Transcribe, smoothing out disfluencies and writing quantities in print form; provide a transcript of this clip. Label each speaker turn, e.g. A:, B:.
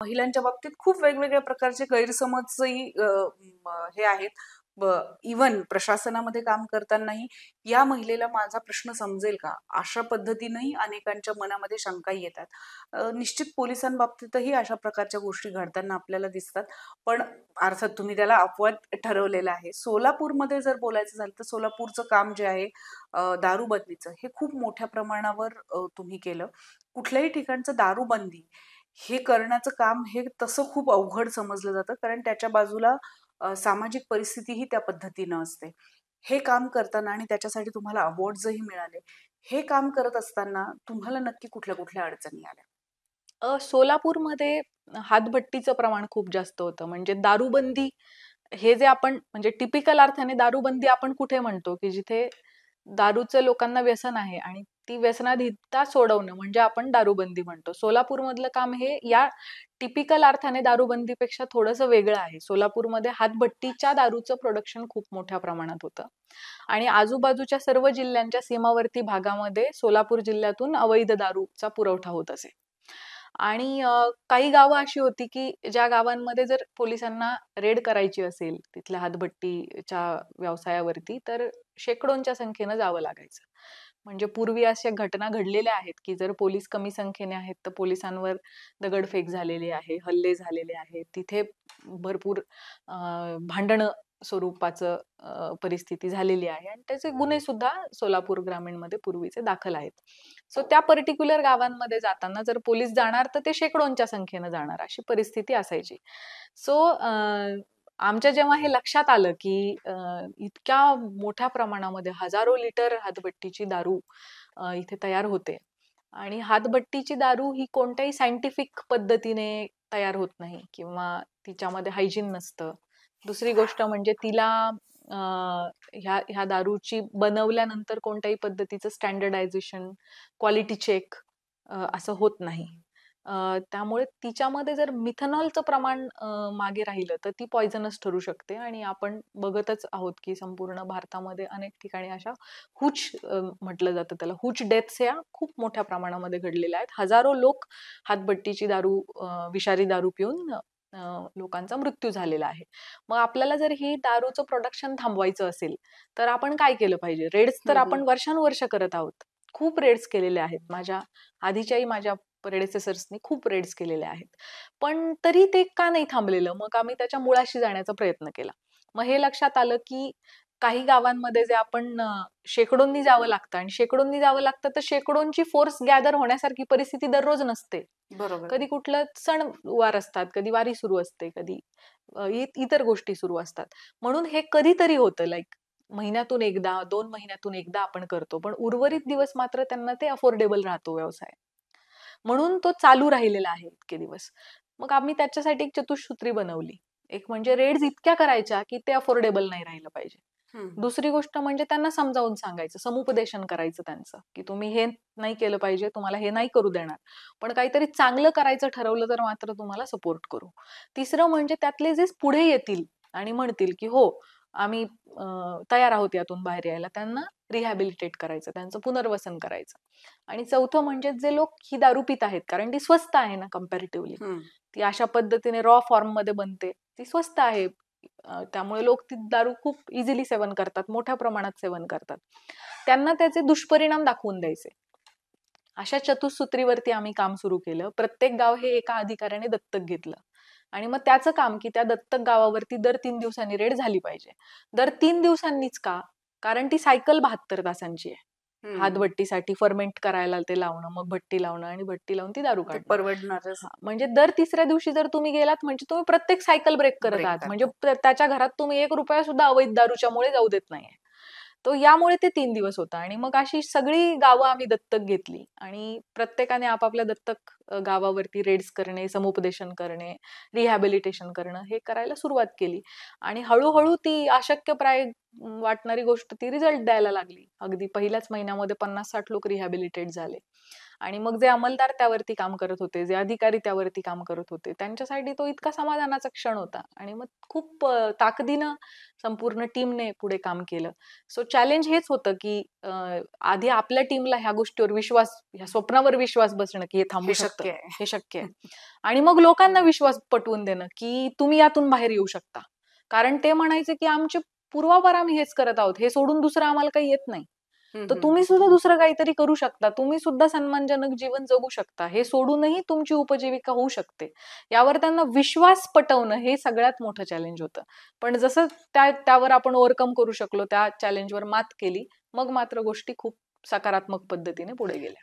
A: महिलांच्या बाबतीत खूप वेगवेगळ्या प्रकारचे गैरसमजही हे आहेत. इव्हन प्रशासनामध्ये काम करतानाही या महिलेला माझा प्रश्न समजेल का? अशा पद्धतीनेही अनेकांच्या मनामध्ये शंका येतात. निश्चित पोलिसांबाबतीतही अशा प्रकारच्या गोष्टी घडताना आपल्याला दिसतात. पण अर्थात तुम्ही त्याला अपवाद ठरवलेला आहे. सोलापूरमध्ये जर बोलायचं झालं तर सोलापूरचं काम जे आहे दारूबंदीचं हे खूप मोठ्या प्रमाणावर तुम्ही केलं. कुठल्याही ठिकाणचं दारूबंदी हे करण्याचं काम हे तसं खूप अवघड समजलं जातं कारण त्याच्या बाजूला सामाजिक परिस्थितीही त्या पद्धतीनं असते. हे काम करताना आणि त्याच्यासाठी तुम्हाला अवॉर्ड्सही मिळाले. हे काम करत असताना तुम्हाला नक्की कुठल्या-कुठल्या अडचणी आल्या?
B: सोलापूरमध्ये हातभट्टीचं प्रमाण खूप जास्त होतं. म्हणजे दारूबंदी हे जे आपण म्हणजे टिपिकल अर्थाने दारूबंदी आपण कुठे म्हणतो, की जिथे दारूचं लोकांना व्यसन आहे आणि ती व्यसनाधीनता सोडवणं म्हणजे आपण दारूबंदी म्हणतो. सोलापूरमधलं काम हे या टिपिकल अर्थाने दारूबंदीपेक्षा थोडंसं वेगळं आहे. सोलापूरमध्ये हातभट्टीच्या दारूचं प्रोडक्शन खूप मोठ्या प्रमाणात होतं आणि आजूबाजूच्या सर्व जिल्ह्यांच्या सीमावर्ती भागामध्ये सोलापूर जिल्ह्यातून अवैध दारूचा पुरवठा होत असे. आणि काही गावं अशी होती, की ज्या गावांमध्ये जर पोलिसांना रेड करायची असेल तिथल्या हातभट्टीच्या व्यवसायावरती, तर शेकडोंच्या संख्येनं जावं लागायचं. म्हणजे पूर्वी अशा घटना घडलेल्या आहेत, की जर पोलीस कमी संख्येने आहेत, तर पोलिसांवर दगडफेक झालेली आहे, हल्ले झालेले आहेत. तिथे भरपूर भांडणं स्वरूपाचं परिस्थिती झालेली आहे आणि त्याचे गुन्हे सुद्धा सोलापूर ग्रामीणमध्ये पूर्वीचे दाखल आहेत. सो त्या पर्टिक्युलर गावांमध्ये जाताना जर पोलीस जाणार तर ते शेकडोंच्या संख्येनं जाणार अशी परिस्थिती असायची. सो आमच्या जेव्हा हे लक्षात आलं, की इतक्या मोठ्या प्रमाणामध्ये हजारो लिटर हातभट्टीची दारू इथे तयार होते आणि हातभट्टीची दारू ही कोणत्याही सायंटिफिक पद्धतीने तयार होत नाही किंवा तिच्यामध्ये हायजीन नसतं. दुसरी गोष्ट म्हणजे तिला ह्या दारूची बनवल्यानंतर कोणत्याही पद्धतीचं स्टँडर्डायझेशन, क्वालिटी चेक असं होत नाही. त्यामुळे तिच्यामध्ये जर मिथेनॉलचं प्रमाण मागे राहिलं तर ती पॉइझनस ठरू शकते आणि आपण बघतच आहोत की संपूर्ण भारतामध्ये अनेक ठिकाणी अशा म्हटलं जातं त्याला हुच डेथ्स या खूप मोठ्या प्रमाणामध्ये घडलेल्या आहेत. हजारो लोक हातभट्टीची दारू विषारी दारू पिऊन लोकांचा मृत्यू झालेला आहे. मग आपल्याला जर ही दारूचं प्रोडक्शन थांबवायचं असेल तर आपण काय केलं पाहिजे? रेड्स तर आपण वर्षानुवर्ष करत आहोत. खूप रेड्स केलेले आहेत. माझ्या प्रेडेसेसर्सनी खूप रेड्स केलेले आहेत. पण तरी ते का नाही थांबलेलं? मग आम्ही त्याच्या मुळाशी जाण्याचा प्रयत्न केला. मग हे लक्षात आलं, की काही गावांमध्ये जे आपण शेकडोंनी जावं लागतं आणि शेकडोंनी जावं लागतं तर शेकडोंची फोर्स गॅदर होण्यासारखी परिस्थिती दररोज नसते.
A: बरोबर.
B: कधी कुठलं सणवार असतात, कधी वारी सुरू असते, कधी इतर गोष्टी सुरू असतात. म्हणून हे कधीतरी होतं लाइक महिन्यातून एकदा, 2 महिन्यातून एकदा आपण करतो. पण उर्वरित दिवस मात्र त्यांना ते अफोर्डेबल राहतो व्यवसाय. म्हणून तो चालू राहिलेला आहे इतके दिवस. मग आम्ही त्याच्यासाठी एक चतुःसूत्री बनवली. एक म्हणजे रेड्स इतक्या करायच्या, की ते अफोर्डेबल नाही राहिलं पाहिजे. दुसरी गोष्ट म्हणजे त्यांना समजावून सांगायचं, समुपदेशन करायचं त्यांचं, की तुम्ही हे नाही केलं पाहिजे, तुम्हाला हे नाही करू देणार. पण काहीतरी चांगलं करायचं ठरवलं तर मात्र तुम्हाला सपोर्ट करू. तिसरं म्हणजे त्यातले जे पुढे येतील आणि म्हणतील, की हो, आम्ही तयार आहोत यातून बाहेर यायला, त्यांना रिहॅबिलिटेट करायचं, त्यांचं पुनर्वसन करायचं. आणि चौथं म्हणजे जे लोक ही दारू पित आहेत, कारण ती स्वस्त आहे ना कंपॅरेटिव्हली. ती अशा पद्धतीने रॉ फॉर्म मध्ये बनते, ती स्वस्त आहे. त्यामुळे लोक ती दारू खूप इझिली सेवन करतात, मोठ्या प्रमाणात सेवन करतात. त्यांना त्याचे दुष्परिणाम दाखवून द्यायचे. अशा चतुःसूत्रीवरती आम्ही काम सुरू केलं. प्रत्येक गाव हे एका अधिकाऱ्याने दत्तक घेतलं आणि मग त्याचं काम की त्या दत्तक गावावरती दर 3 दिवसांनी रेड झाली पाहिजे. दर 3 दिवसांनीच का? कारण ती सायकल 72 तासांची आहे. हातभट्टीसाठी फर्मेंट करायला ते लावणं, मग भट्टी लावणं आणि भट्टी लावून ती दारू काढणं.
A: परवडणारच.
B: म्हणजे दर तिसऱ्या दिवशी जर तुम्ही गेलात म्हणजे तुम्ही प्रत्येक सायकल ब्रेक करत आहात. म्हणजे त्याच्या घरात तुम्ही ₹1 सुद्धा अवैध दारूच्यामुळे जाऊ देत नाहीये. तो यामुळे ते 3 दिवस होता आणि मग अशी सगळी गावं आम्ही दत्तक घेतली आणि प्रत्येकाने आपापल्या दत्तक गावावरती रेड्स करणे, समुपदेशन करणे, रिहॅबिलिटेशन करणं हे करायला सुरुवात केली आणि हळूहळू ती अशक्यप्राय वाटणारी गोष्ट ती रिझल्ट द्यायला लागली. अगदी पहिल्याच महिन्यामध्ये 50-60 लोक रिहॅबिलिटेट झाले आणि मग जे अंमलदार त्यावरती काम करत होते, जे अधिकारी त्यावरती काम करत होते, त्यांच्यासाठी तो इतका समाधानाचा क्षण होता. आणि मग खूप ताकदीनं संपूर्ण टीमने पुढे काम केलं. सो चॅलेंज हेच होतं की आधी आपल्या टीमला ह्या गोष्टीवर विश्वास, ह्या स्वप्नावर विश्वास बसणं की हे थांबू
A: हे
B: शकतं,
A: शक्य आहे.
B: हे शक्य आहे. आणि मग लोकांना विश्वास पटवून देणं की तुम्ही यातून बाहेर येऊ शकता. कारण ते म्हणायचे की आमचे पूर्वापार आम्ही हेच करत आहोत, हे सोडून दुसरं आम्हाला काही येत नाही.
A: हम्म,
B: तर
A: हम्म,
B: तुम्ही
A: हम्म.
B: सुद्धा दुसरं काहीतरी करू शकता, तुम्ही सुद्धा सन्मानजनक जीवन जगू शकता, हे सोडूनही तुमची उपजीविका होऊ शकते. यावर त्यांना विश्वास पटवणं हे सगळ्यात मोठं चॅलेंज होतं. पण जसं त्यावर आपण ओव्हरकम करू शकलो, त्या चॅलेंजवर मात केली, मग मात्र गोष्टी खूप सकारात्मक पद्धतीने पुढे गेल्या.